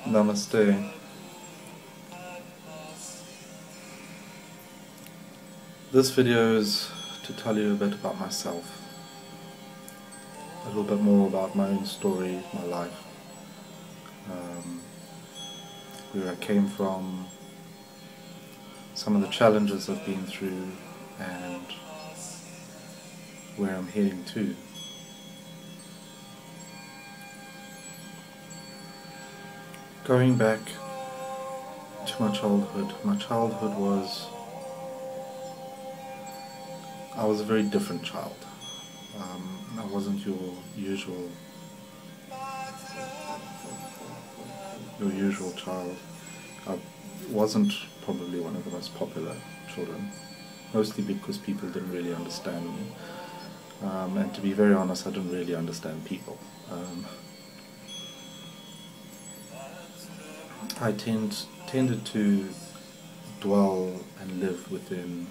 Namaste. This video is to tell you a bit about myself, a little bit more about my own story, my life, where I came from, some of the challenges I've been through, and where I'm heading to. Going back to my childhood was, I was a very different child. I wasn't your usual child. I wasn't probably one of the most popular children, mostly because people didn't really understand me. And to be very honest, I didn't really understand people. I tended to dwell and live within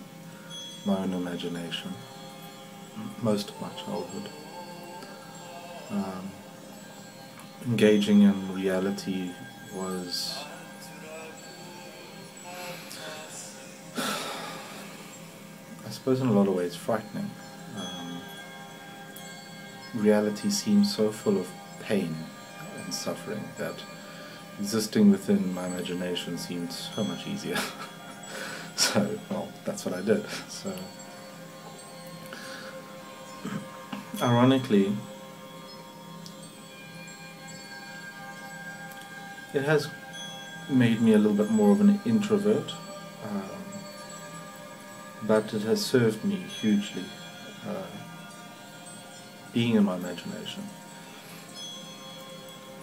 my own imagination most of my childhood. Engaging in reality was I suppose in a lot of ways frightening. Reality seems so full of pain and suffering that existing within my imagination seemed so much easier. So, well, that's what I did. So, ironically, it has made me a little bit more of an introvert, but it has served me hugely, being in my imagination.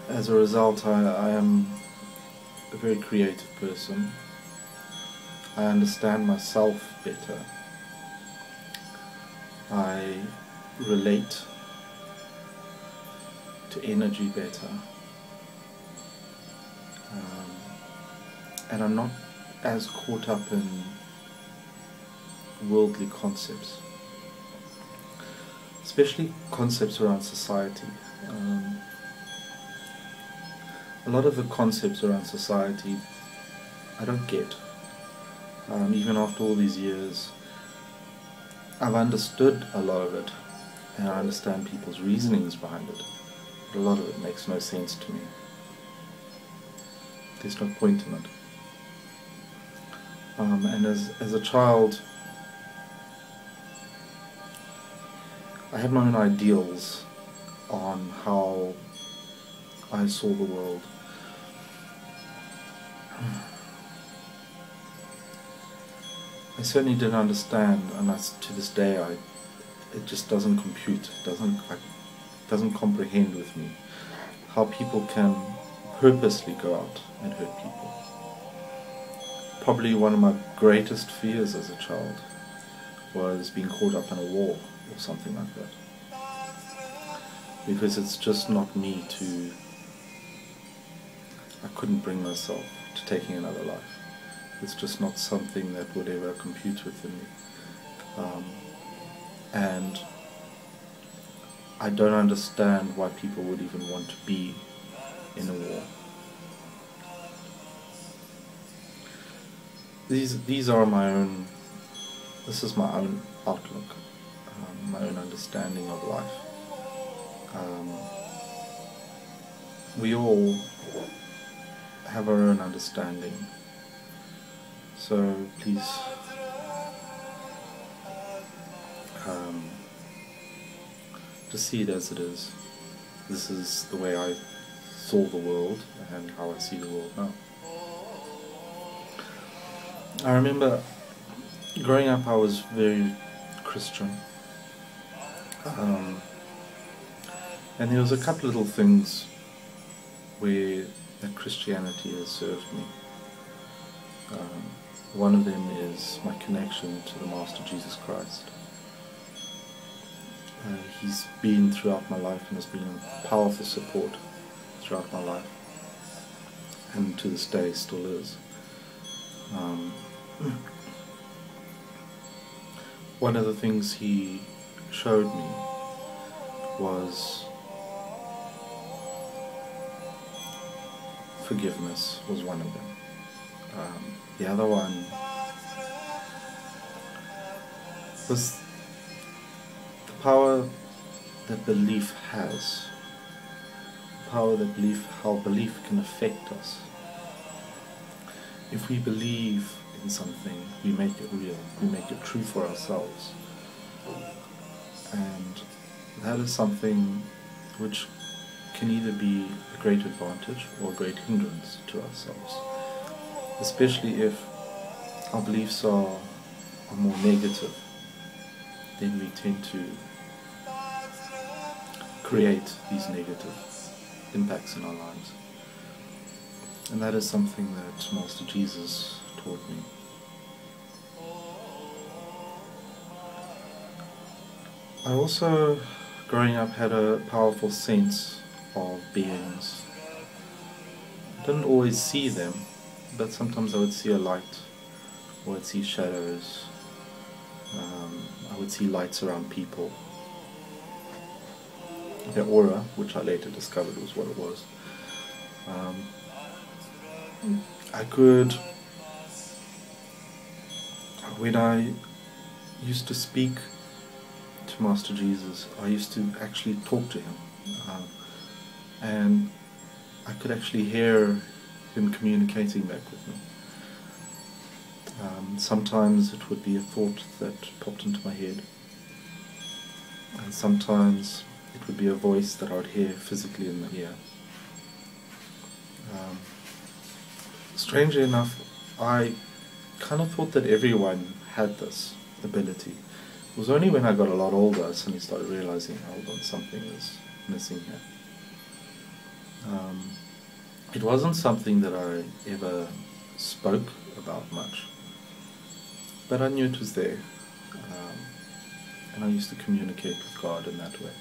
As a result, I am a very creative person. I understand myself better. I relate to energy better. And I'm not as caught up in worldly concepts, especially concepts around society. A lot of the concepts around society I don't get. Even after all these years, I've understood a lot of it, and I understand people's reasonings behind it, but a lot of it makes no sense to me. There's no point in it. And as a child, I had my own ideals on how I saw the world. I certainly didn't understand, and to this day it just doesn't compute, doesn't comprehend with me how people can purposely go out and hurt people. Probably one of my greatest fears as a child was being caught up in a war or something like that, because it's just not me to, I couldn't bring myself to taking another life. It's just not something that would ever compute within me. And I don't understand why people would even want to be in a war. These are my own, this is my own outlook, my own understanding of life. We all have our own understanding. So please just see it as it is. This is the way I saw the world and how I see the world now. I remember growing up I was very Christian, and there was a couple little things where that Christianity has served me. One of them is my connection to the Master Jesus Christ. He's been throughout my life and has been a powerful support throughout my life, and to this day still is. One of the things he showed me was forgiveness was one of them. The other one was the power that belief has, the power that how belief can affect us. If we believe in something, we make it real, we make it true for ourselves. And that is something which can either be a great advantage or a great hindrance to ourselves, especially if our beliefs are more negative. Then we tend to create these negative impacts in our lives. And that is something that Master Jesus taught me. I also, growing up, had a powerful sense of beings. I didn't always see them, but sometimes I would see a light, or I'd see shadows. I would see lights around people. Their aura, which I later discovered was what it was. I could, when I used to speak to Master Jesus, I used to actually talk to him, and I could actually hear him communicating back with me. Sometimes it would be a thought that popped into my head, and sometimes it would be a voice that I would hear physically in the ear. Strangely enough, I kind of thought that everyone had this ability. It was only when I got a lot older I suddenly started realizing, hold on, something is missing here. It wasn't something that I ever spoke about much, but I knew it was there, and I used to communicate with God in that way.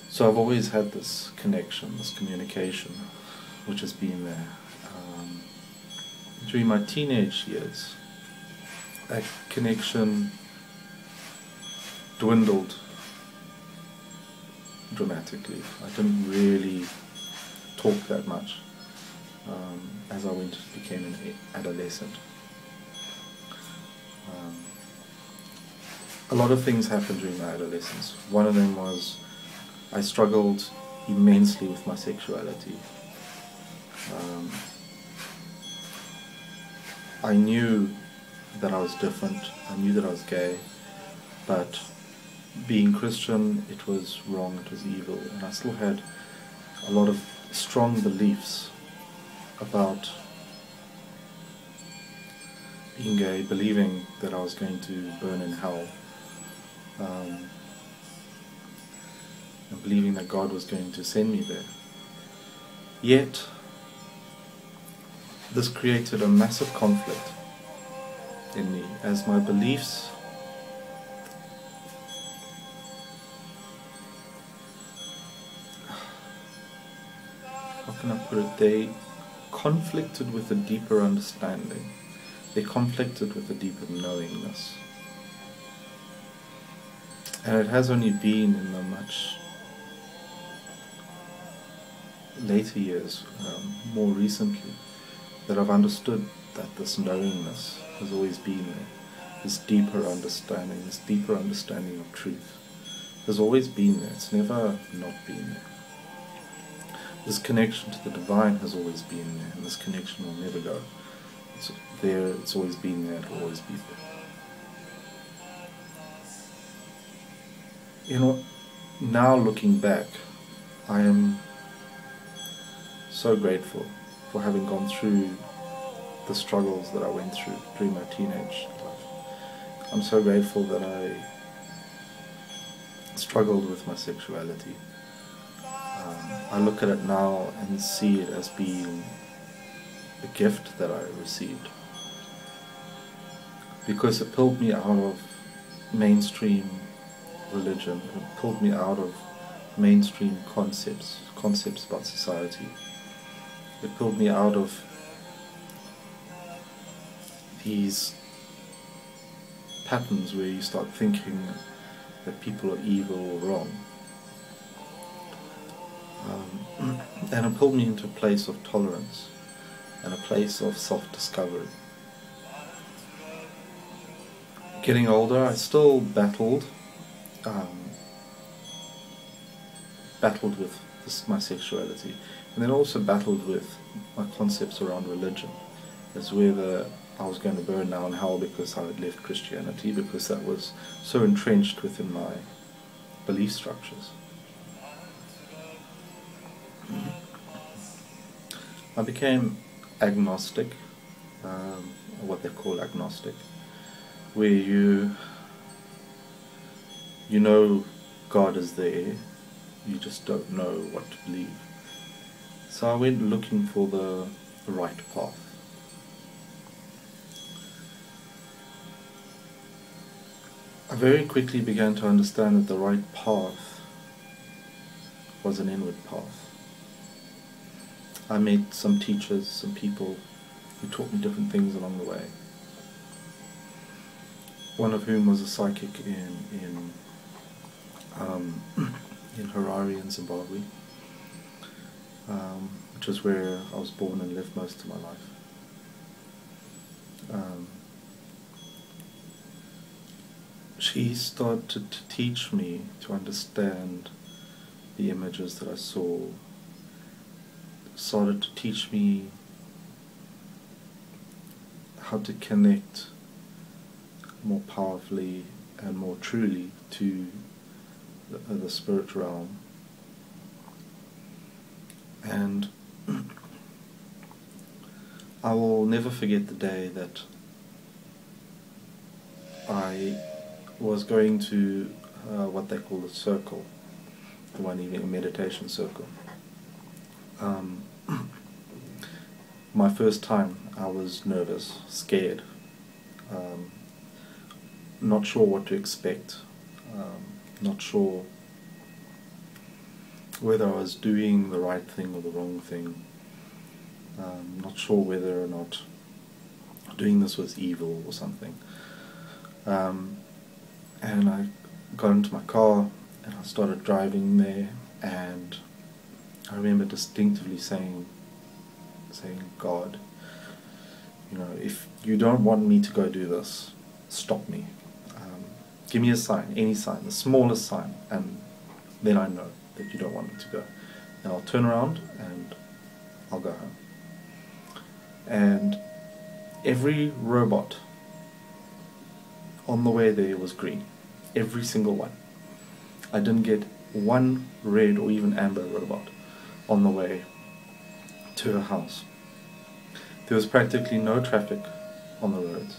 So I've always had this connection, this communication, which has been there. During my teenage years, that connection dwindled dramatically. I didn't really talk that much as I became an adolescent. A lot of things happened during my adolescence. One of them was I struggled immensely with my sexuality. I knew that I was different, I knew that I was gay, but being Christian, it was wrong, it was evil, and I still had a lot of strong beliefs about being gay, believing that I was going to burn in hell, and believing that God was going to send me there. Yet, this created a massive conflict in me, as my beliefs how can I put it, they conflicted with a deeper understanding. They conflicted with a deeper knowingness. And it has only been in the much later years, more recently, that I've understood that this knowingness has always been there. This deeper understanding of truth has always been there. It's never not been there. This connection to the divine has always been there, and this connection will never go. It's there, it's always been there, it will always be there. You know, now looking back, I am so grateful for having gone through the struggles that I went through during my teenage life. I'm so grateful that I struggled with my sexuality. I look at it now and see it as being a gift that I received, because it pulled me out of mainstream religion, it pulled me out of mainstream concepts about society. It pulled me out of these patterns where you start thinking that people are evil or wrong. And it pulled me into a place of tolerance and a place of self-discovery. Getting older, I still battled with my sexuality, and then also battled with my concepts around religion, as whether I was going to burn down hell because I had left Christianity, because that was so entrenched within my belief structures. I became agnostic, what they call agnostic, where you know God is there, you just don't know what to believe. So I went looking for the right path. I very quickly began to understand that the right path was an inward path. I met some teachers, some people who taught me different things along the way. One of whom was a psychic in Harare in Zimbabwe, which is where I was born and lived most of my life. She started to teach me to understand the images that I saw, started to teach me how to connect more powerfully and more truly to the spirit realm. And I will never forget the day that I was going to what they call a circle, the one evening, a meditation circle. My first time, I was nervous, scared, not sure what to expect, not sure whether I was doing the right thing or the wrong thing, not sure whether or not doing this was evil or something. And I got into my car and I started driving there, and I remember distinctively saying, God, if you don't want me to go do this, stop me. Give me a sign, any sign, the smallest sign, and then I know that you don't want me to go. And I'll turn around and I'll go home. And every robot on the way there was green. Every single one. I didn't get one red or even amber robot on the way to her house. There was practically no traffic on the roads.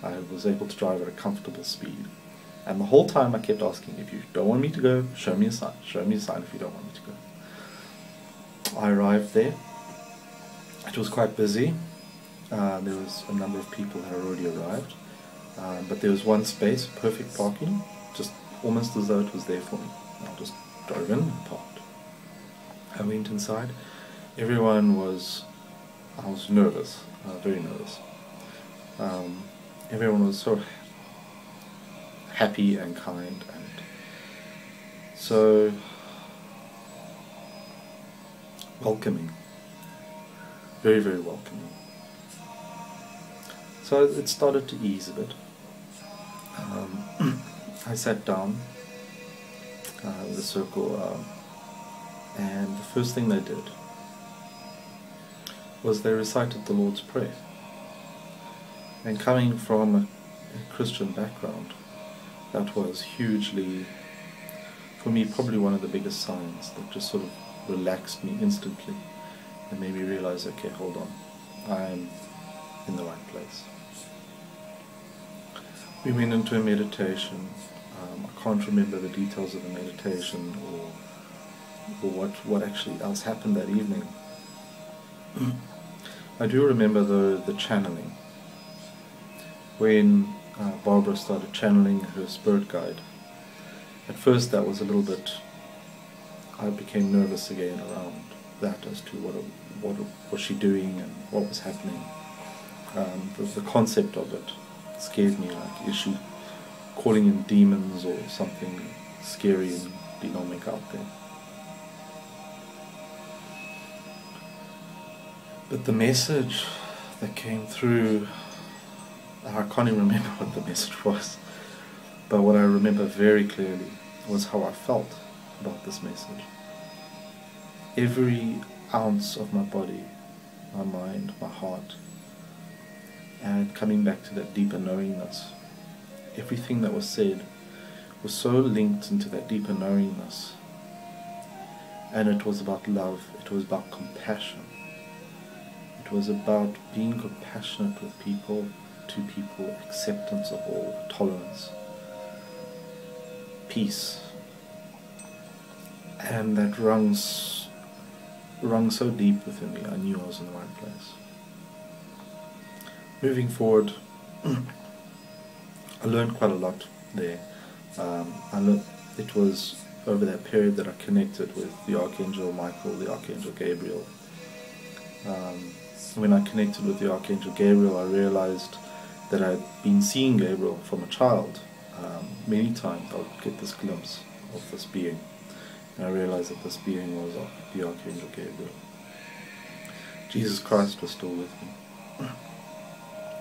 I was able to drive at a comfortable speed. And the whole time I kept asking, if you don't want me to go, show me a sign. Show me a sign if you don't want me to go. I arrived there. It was quite busy. There was a number of people that had already arrived. But there was one space, perfect parking, just almost as though it was there for me. I just drove in and parked. I went inside. I was nervous, very nervous. Everyone was so happy and kind and so welcoming. Very, very welcoming. So it started to ease a bit. I sat down in the circle, and the first thing they did was they recited the Lord's Prayer. And coming from a Christian background, that was hugely, for me, probably one of the biggest signs that just sort of relaxed me instantly and made me realize, okay, hold on, I'm in the right place. We went into a meditation. I can't remember the details of the meditation or what actually else happened that evening. I do remember the channeling. When Barbara started channeling her spirit guide, at first that was a little bit, I became nervous again around that as to what was she doing and what was happening. The concept of it scared me, like, is she calling in demons or something scary and demonic out there? But the message that came through, I can't even remember what the message was, but what I remember very clearly was how I felt about this message. Every ounce of my body, my mind, my heart, and coming back to that deeper knowingness, everything that was said was so linked into that deeper knowingness. And it was about love, it was about compassion. It was about being compassionate with people, to people, acceptance of all, tolerance, peace. And that rung so deep within me, I knew I was in the right place. Moving forward, I learned quite a lot there. It was over that period that I connected with the Archangel Michael, the Archangel Gabriel. When I connected with the Archangel Gabriel, I realized that I'd been seeing Gabriel from a child. Many times I would get this glimpse of this being, and I realized that this being was the Archangel Gabriel. Jesus Christ was still with me.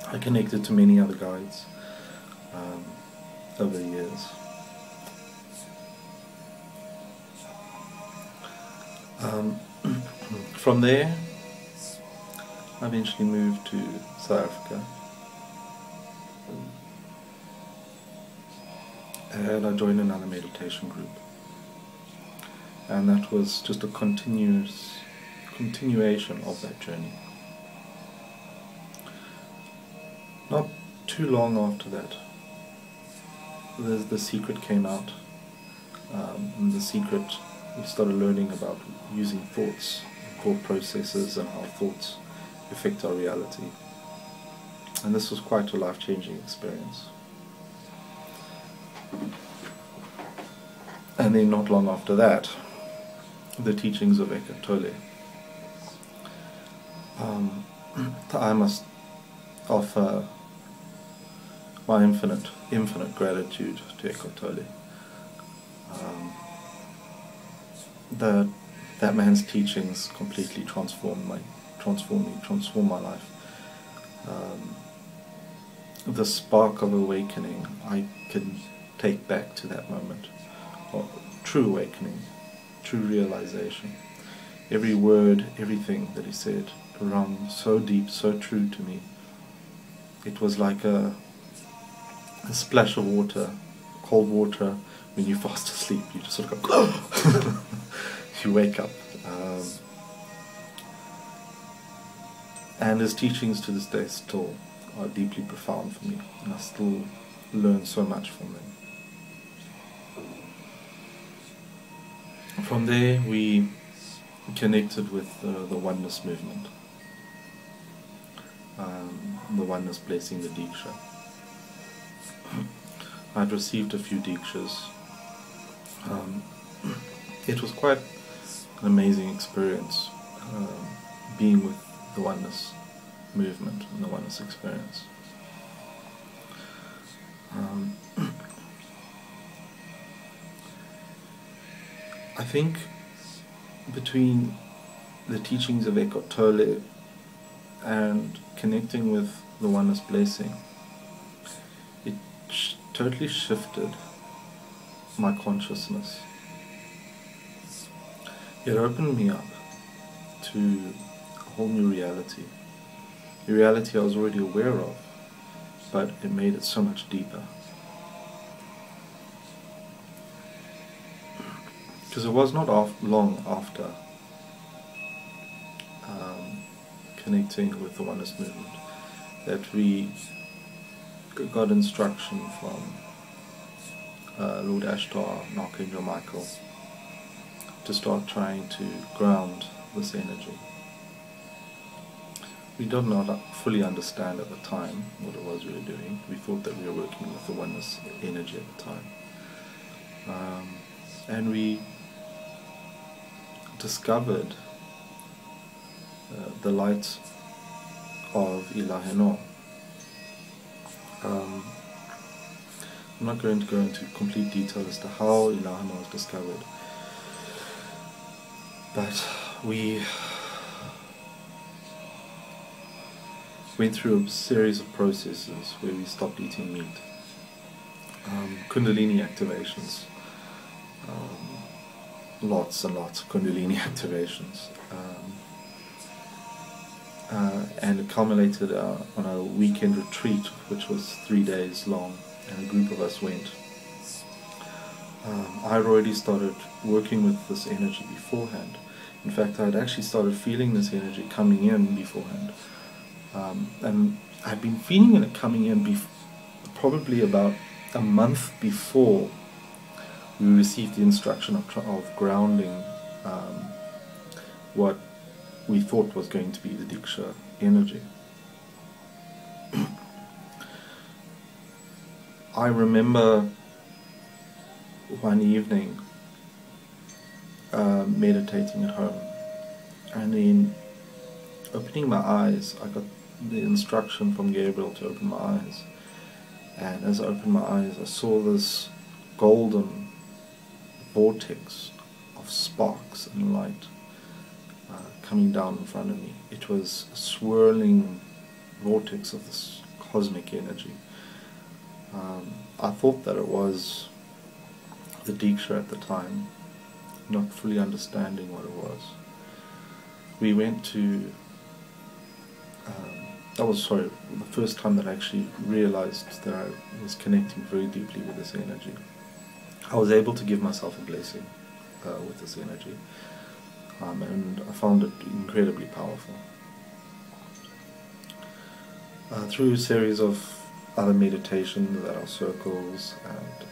I connected to many other guides over the years. From there, I eventually moved to South Africa, and I joined another meditation group, and that was just a continuation of that journey. Not too long after that, the secret came out, and the secret, we started learning about using thoughts, thought processes, and how thoughts affect our reality. And this was quite a life-changing experience. And then not long after that, the teachings of Eckhart Tolle. I must offer my infinite gratitude to Eckhart Tolle. That man's teachings completely transformed my life. The spark of awakening I can take back to that moment, of true awakening, true realization. Every word, everything that he said rung so deep, so true to me. It was like a splash of water, cold water. When you're fast asleep, you just sort of go you wake up. And his teachings to this day still are deeply profound for me, and I still learn so much from them. From there we connected with the oneness movement, the oneness blessing, the Diksha. I'd received a few Dikshas. It was quite an amazing experience being with the oneness movement and the oneness experience. I think between the teachings of Eckhart Tolle and connecting with the oneness blessing, it totally shifted my consciousness. It opened me up to a whole new reality. A reality I was already aware of, but it made it so much deeper. Because it was not long after connecting with the oneness movement that we got instruction from Lord Ashtar and Archangel Michael to start trying to ground this energy. We did not fully understand at the time what it was we were doing. We thought that we were working with the oneness energy at the time. And we discovered the light of Ilahinoor. I'm not going to go into complete detail as to how Ilahinoor was discovered, but we went through a series of processes where we stopped eating meat. Kundalini activations, lots and lots of Kundalini activations, and it culminated on a weekend retreat which was 3 days long, and a group of us went. I had already started working with this energy beforehand. In fact, I had actually started feeling this energy coming in beforehand, and I'd been feeling it coming in probably about a month before we received the instruction of grounding what we thought was going to be the Diksha energy. I remember one evening meditating at home, and then opening my eyes. I got the instruction from Gabriel to open my eyes, and as I opened my eyes I saw this golden vortex of sparks and light coming down in front of me. It was a swirling vortex of this cosmic energy. I thought that it was the Diksha at the time, not fully understanding what it was. We went to, that was the first time that I actually realized that I was connecting very deeply with this energy. I was able to give myself a blessing with this energy, and I found it incredibly powerful. Through a series of other meditations at our circles and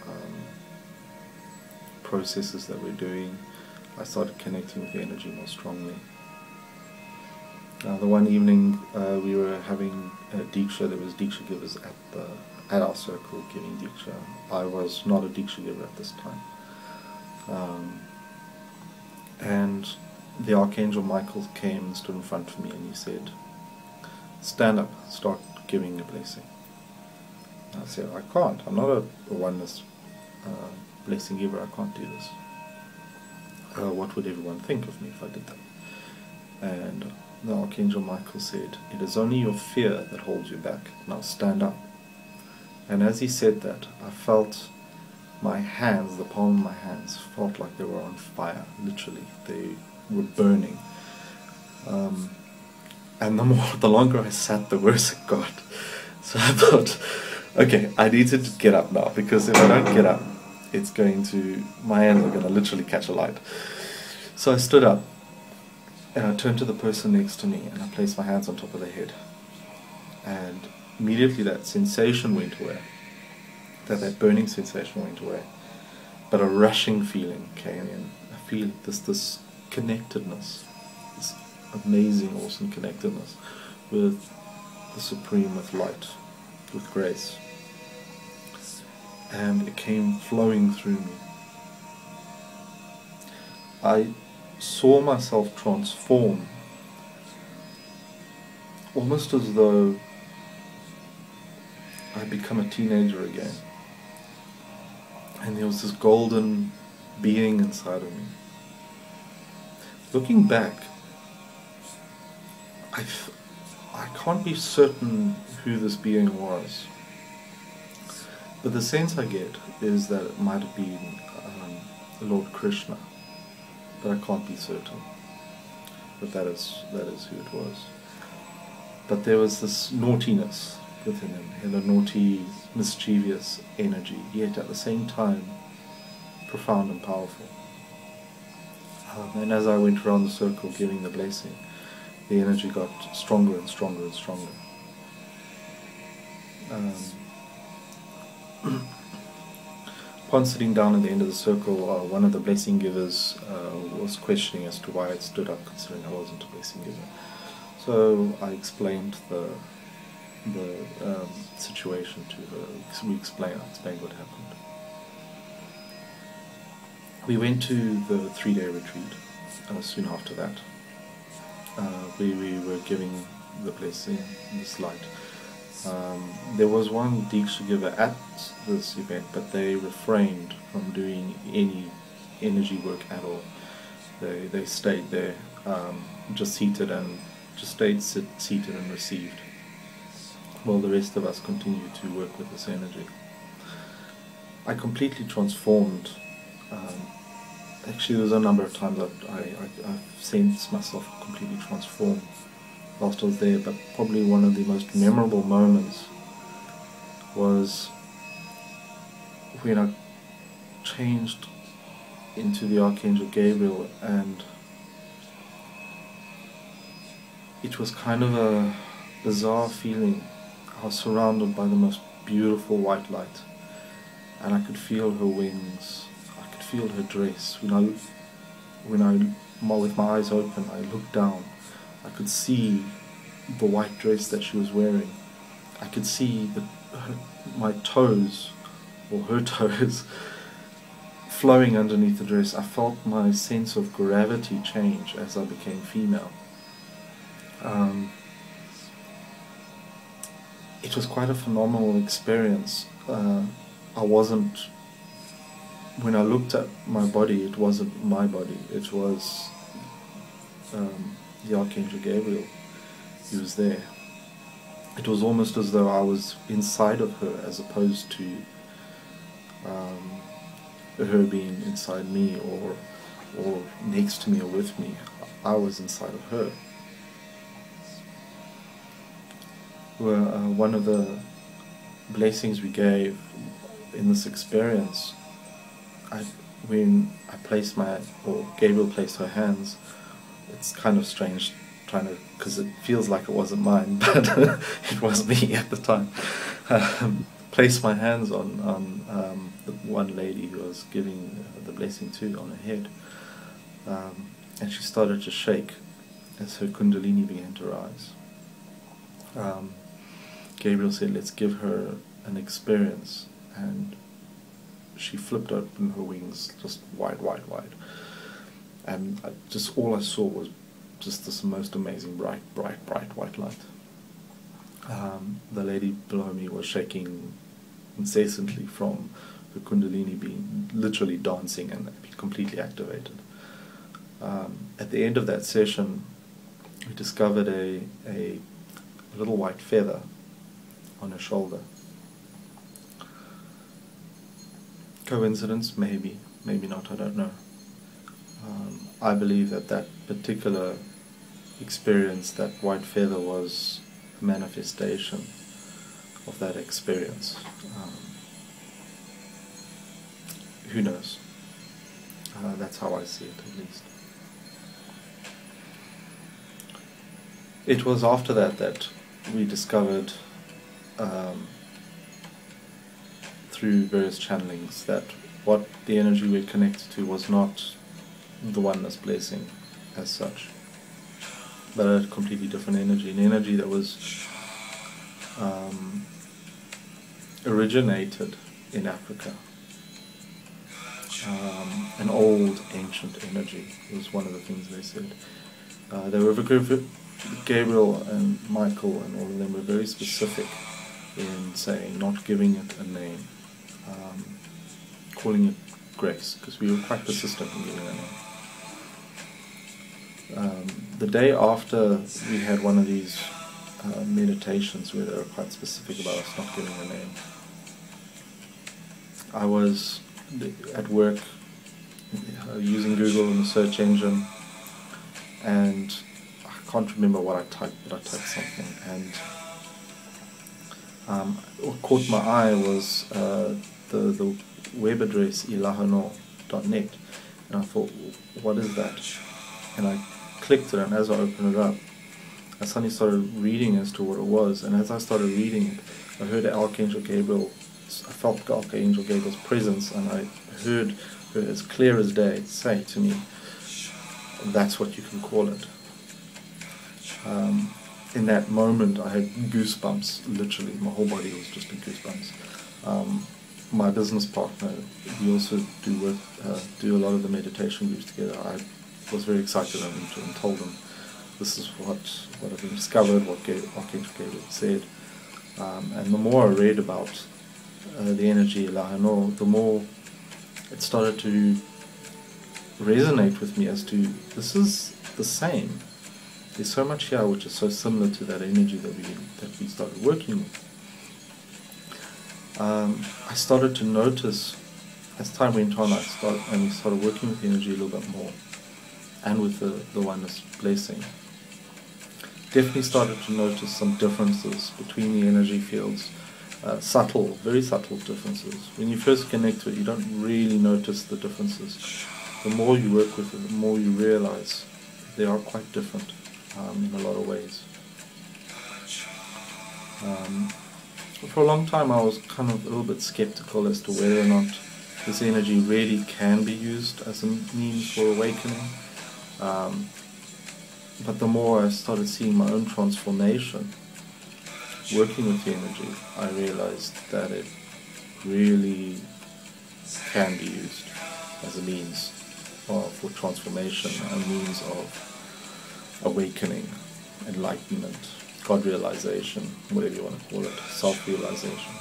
processes that we're doing, I started connecting with the energy more strongly. The one evening we were having a Diksha. There was Diksha givers at our circle giving Diksha. I was not a Diksha giver at this time. And the Archangel Michael came and stood in front of me, and he said, "Stand up, start giving a blessing." I said, "I can't. I'm not a oneness blessing giver. I can't do this. What would everyone think of me if I did that?" And the Archangel Michael said, "It is only your fear that holds you back. Now stand up." And as he said that, I felt my hands, the palm of my hands, felt like they were on fire. Literally, they were burning. And the longer I sat, the worse it got. So I thought, okay, I need to get up now, because if I don't get up, my hands are going to literally catch a light. So I stood up, and I turned to the person next to me, and I placed my hands on top of their head. And immediately that sensation went away. That burning sensation went away. But a rushing feeling came in. I feel this connectedness, this amazing, awesome connectedness with the Supreme, with light, with grace. And it came flowing through me. I saw myself transform, almost as though I'd become a teenager again. And there was this golden being inside of me. Looking back, I can't be certain who this being was, but the sense I get is that it might have been Lord Krishna, but I can't be certain. But that is who it was. But there was this naughtiness within him, and a naughty, mischievous energy, yet at the same time profound and powerful. And as I went around the circle giving the blessing, the energy got stronger and stronger and stronger. Upon sitting down at the end of the circle, one of the blessing givers was questioning as to why I stood up, considering I wasn't a blessing giver. So I explained the situation to her. I explained what happened. We went to the 3-day retreat soon after that. We were giving the blessing, this light. There was one Diksha giver at this event, but they refrained from doing any energy work at all. They stayed there, just seated and received. while the rest of us continue to work with this energy. I completely transformed. Actually, there was a number of times I've sensed myself completely transformed whilst I was there, but probably one of the most memorable moments was when I changed into the Archangel Gabriel, and it was kind of a bizarre feeling. I was surrounded by the most beautiful white light, and I could feel her wings, I could feel her dress. With my eyes open, I looked down, I could see the white dress that she was wearing. I could see my toes, or her toes, flowing underneath the dress. I felt my sense of gravity change as I became female. It was quite a phenomenal experience. When I looked at my body, it wasn't my body, it was the Archangel Gabriel. He was there. It was almost as though I was inside of her, as opposed to her being inside me, or next to me, or with me. I was inside of her. One of the blessings we gave in this experience, when Gabriel placed her hands, it's kind of strange because it feels like it wasn't mine, but it was me at the time. Placed my hands on the one lady who I was giving the blessing to, on her head, and she started to shake as her Kundalini began to rise. Gabriel said, let's give her an experience, and she flipped open her wings, just wide, and all I saw was just this most amazing bright white light. The lady below me was shaking incessantly from the Kundalini being literally dancing and completely activated. At the end of that session, we discovered a little white feather on her shoulder. Coincidence? Maybe, maybe not, I don't know. I believe that particular experience, that white feather, was a manifestation of that experience. Who knows? That's how I see it, at least. It was after that we discovered, through various channelings, that what the energy we connected to was not the oneness blessing as such, but a completely different energy, an energy that was originated in Africa. An old, ancient energy was one of the things they said. Gabriel and Michael and all of them were very specific in saying, not giving it a name, calling it grace, because we were quite persistent in giving it a name. The day after we had one of these meditations where they were quite specific about us not giving a name, I was at work using Google and the search engine, and I can't remember what I typed, but I typed something, and what caught my eye was the web address Ilahinoor.net, and I thought, what is that? And I clicked it, and as I opened it up, I suddenly started reading as to what it was, and as I started reading it, I heard Archangel Gabriel. I felt Archangel Gabriel's presence, and I heard her as clear as day say to me, that's what you can call it. In that moment I had goosebumps, literally, my whole body was just in goosebumps. My business partner, we also do a lot of the meditation groups together. I was very excited and told him, this is what I've discovered, what Archangel Gabriel said. And the more I read about the energy Ilahinoor, the more it started to resonate with me as to, this is the same there's so much here which is so similar to that energy that we started working with. I started to notice, as time went on, we started working with the energy a little bit more, and with the oneness blessing. Definitely started to notice some differences between the energy fields, subtle, very subtle differences. When you first connect to it, you don't really notice the differences. The more you work with it, the more you realize they are quite different in a lot of ways. For a long time I was kind of a little bit skeptical as to whether or not this energy really can be used as a means for awakening. But the more I started seeing my own transformation, working with the energy, I realized that it really can be used as a means for transformation, a means of awakening, enlightenment, God realization, whatever you want to call it, self-realization.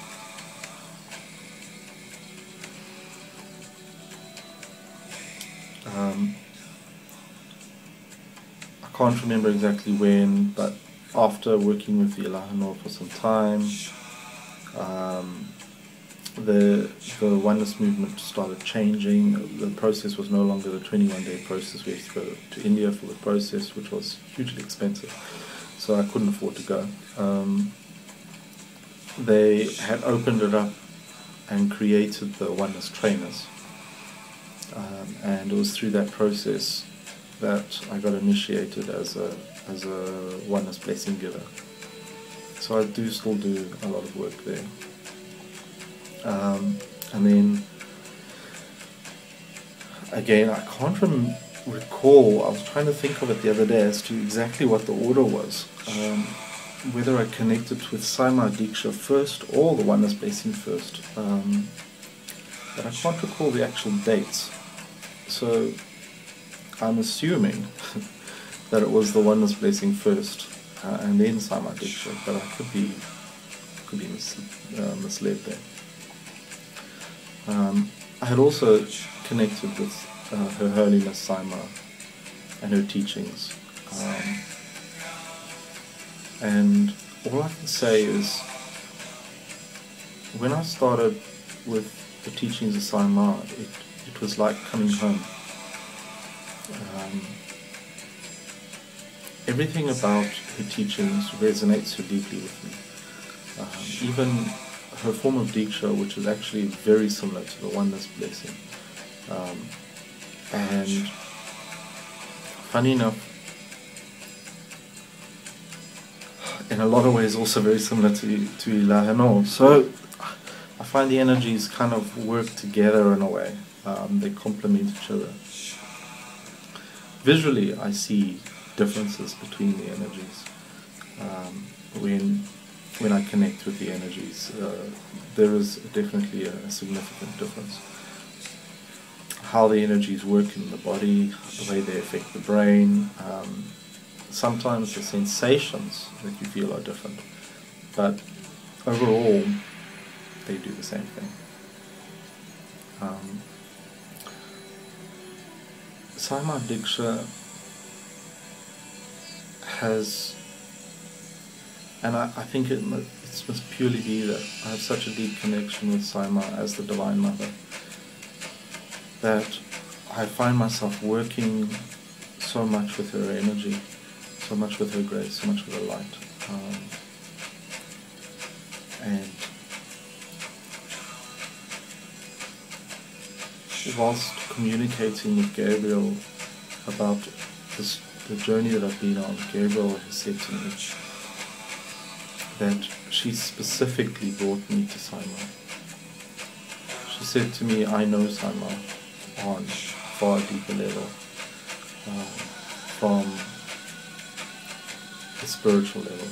I can't remember exactly when, but after working with the Ilahinoor for some time, the oneness movement started changing. The process was no longer the 21-day process. We had to go to India for the process, which was hugely expensive, so I couldn't afford to go. They had opened it up and created the oneness trainers, and it was through that process that I got initiated as a oneness blessing giver. So I do still do a lot of work there. And then again, I can't recall, I was trying to think of it the other day as to exactly what the order was, whether I connected with Saima Diksha first or the oneness blessing first, but I can't recall the actual dates. So I'm assuming that it was the oneness blessing first and then Saima Diksha, but I could be misled there. I had also connected with Her Holiness Saima and her teachings, and all I can say is, when I started with the teachings of Saima, it was like coming home. Everything about her teachings resonates so deeply with me. Even her form of Diksha, which is actually very similar to the oneness blessing. And funny enough, in a lot of ways also very similar to Ilahinoor. So I find the energies kind of work together in a way. They complement each other. Visually, I see differences between the energies. When I connect with the energies, there is definitely a significant difference. How the energies work in the body, the way they affect the brain. Sometimes the sensations that you feel are different, but overall they do the same thing. Saima Diksha has, and I think it must purely be that I have such a deep connection with Saima as the Divine Mother, that I find myself working so much with her energy, so much with her grace, so much with her light. And whilst communicating with Gabriel about the journey that I've been on, Gabriel has said to me that she specifically brought me to Saima. She said to me, I know Saima on a far deeper level, from the spiritual level.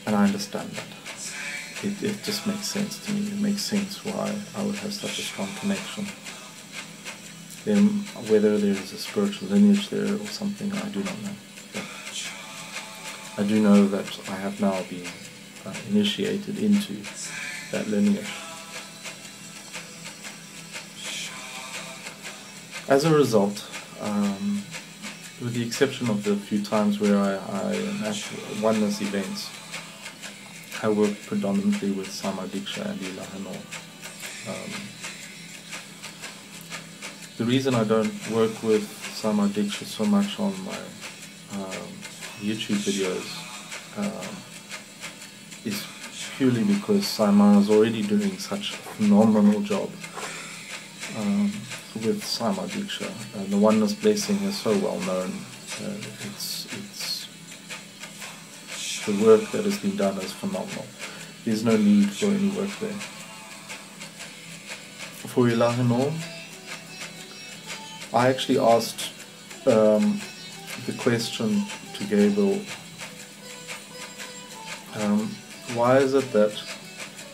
And I understand that. It just makes sense to me. It makes sense why I would have such a strong connection. Then whether there is a spiritual lineage there or something, I do not know. But I do know that I have now been initiated into that lineage. As a result, with the exception of the few times where I am at oneness events, I work predominantly with Sama Diksha and Ilahinoor. The reason I don't work with Sama Diksha so much on my YouTube videos is purely because Sama is already doing such a phenomenal job with Sama Diksha. The oneness blessing is so well known. It's the work that has been done is phenomenal. There's no need for any work there. For Ilahinoor, I actually asked the question to Gabriel, why is it that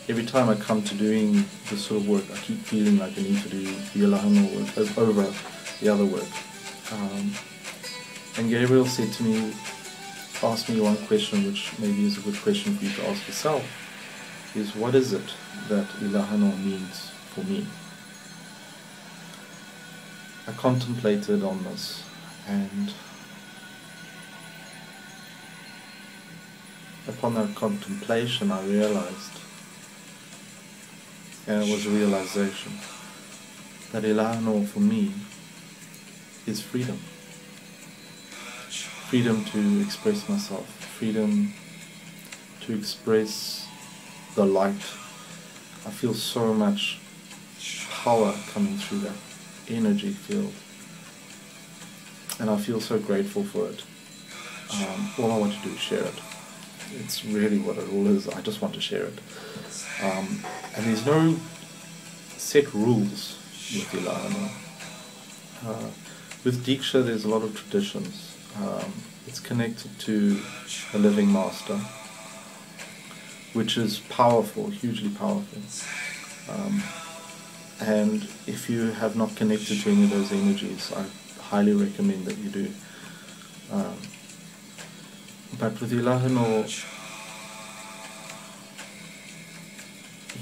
every time I come to doing this sort of work, I keep feeling like I need to do the Ilahinoor work as over the other work? And Gabriel said to me, asked me one question, which maybe is a good question for you to ask yourself, is what is it that Ilahinoor means for me? I contemplated on this, and upon that contemplation I realized, and it was a realization, that Ilahinoor for me is freedom. Freedom to express myself, freedom to express the light. I feel so much power coming through that energy field, and I feel so grateful for it. All I want to do is share it. It's really what it all is. I just want to share it. And there's no set rules with Ilahinoor. With Diksha there's a lot of traditions. It's connected to a living master, which is powerful, hugely powerful. And if you have not connected to any of those energies, I highly recommend that you do. But with Ilahinoor,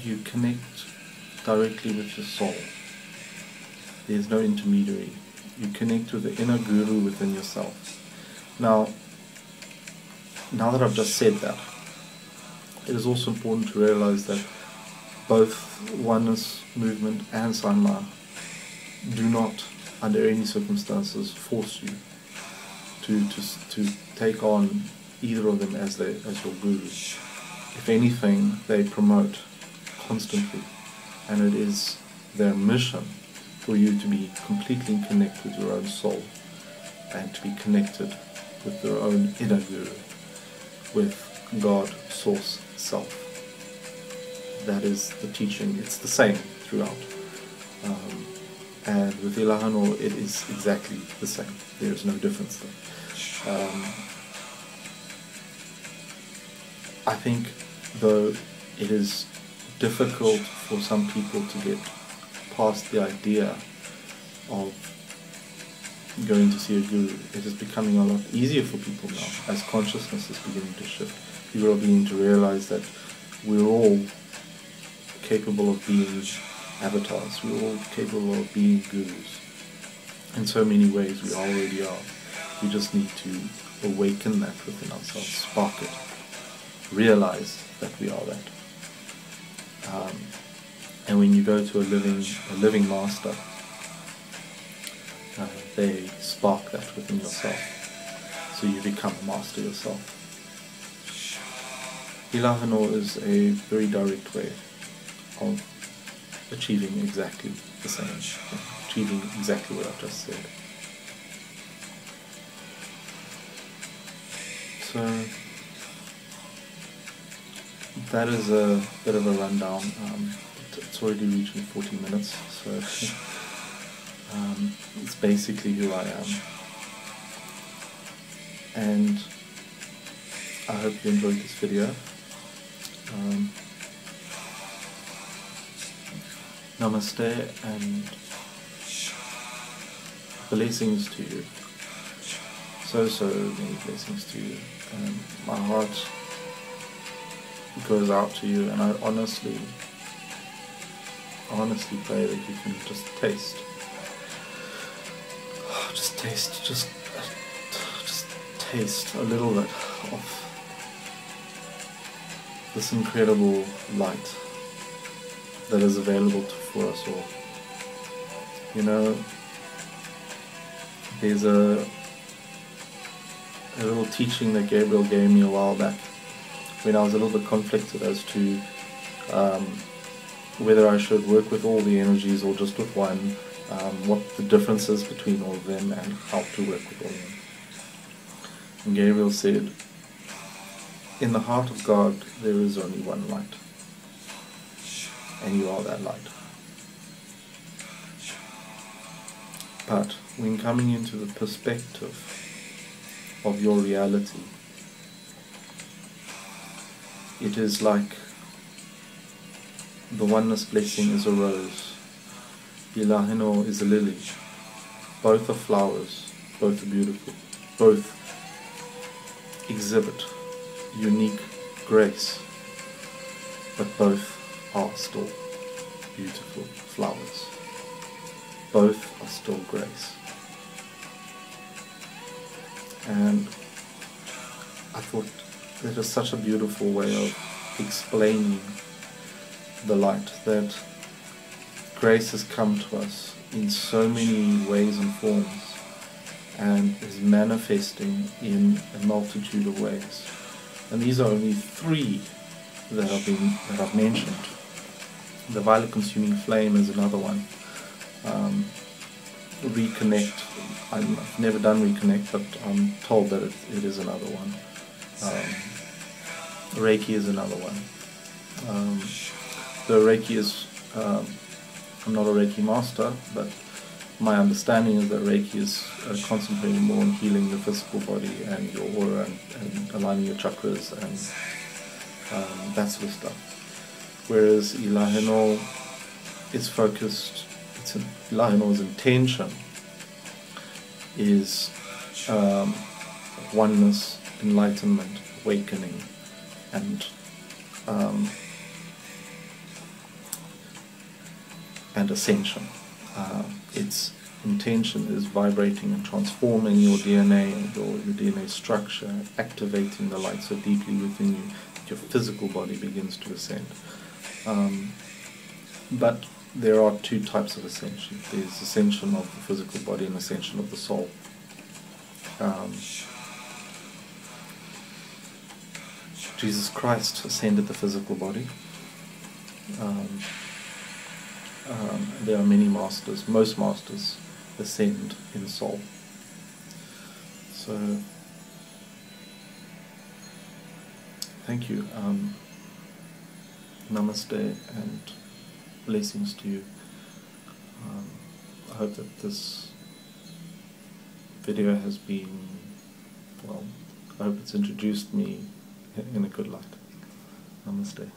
you connect directly with your soul. There's no intermediary. You connect with the inner guru within yourself. Now that I've just said that, it is also important to realize that both oneness movement and Sama do not, under any circumstances, force you to take on either of them as your guru. If anything, they promote constantly, and it is their mission for you to be completely in connect with your own soul, and to be connected with your own inner guru, with God, Source, Self. That is the teaching. It's the same throughout. And with Ilahinoor it is exactly the same. There is no difference there. I think, though, it is difficult for some people to get past the idea of going to see a guru. It is becoming a lot easier for people now, as consciousness is beginning to shift. People are beginning to realize that we're all capable of being avatars, we're all capable of being gurus. In so many ways we already are. We just need to awaken that within ourselves, spark it, realize that we are that. And when you go to a living master, they spark that within yourself, so you become a master yourself. Ilahinoor is a very direct way of achieving exactly the same, achieving exactly what I've just said. So that is a bit of a rundown. It's already reaching 40 minutes, so it's basically who I am. And I hope you enjoyed this video. Namaste and blessings to you. So many blessings to you. And my heart goes out to you, and I honestly pray that you can just just taste a little bit of this incredible light that is available for us all. You know, there's a little teaching that Gabriel gave me a while back when I was a little bit conflicted as to whether I should work with all the energies or just with one, what the difference is between all of them and how to work with all of them. And Gabriel said, in the heart of God there is only one light, and you are that light. But when coming into the perspective of your reality, it is like the oneness blessing is a rose, Ilahinoor is a lily. Both are flowers, both are beautiful, both exhibit unique grace, but both are still beautiful flowers. Both are still grace. And I thought that is such a beautiful way of explaining the light, that grace has come to us in so many ways and forms and is manifesting in a multitude of ways. And these are only three that I've mentioned. The violet consuming flame is another one. Reconnect, I've never done reconnect, but I'm told that it is another one. Reiki is another one. The Reiki is, I'm not a Reiki master, but my understanding is that Reiki is concentrating more on healing the physical body and your aura and aligning your chakras and that sort of stuff. Whereas Ilahinoor is focused, Ilahinoor's intention is oneness, enlightenment, awakening, and ascension. Its intention is vibrating and transforming your DNA and your DNA structure, activating the light so deeply within you that your physical body begins to ascend. But there are two types of ascension. There's ascension of the physical body and ascension of the soul. Jesus Christ ascended the physical body. There are many masters, most masters ascend in soul. So, thank you. Namaste and blessings to you. I hope that this video has been, well, I hope it's introduced me in a good light. Namaste.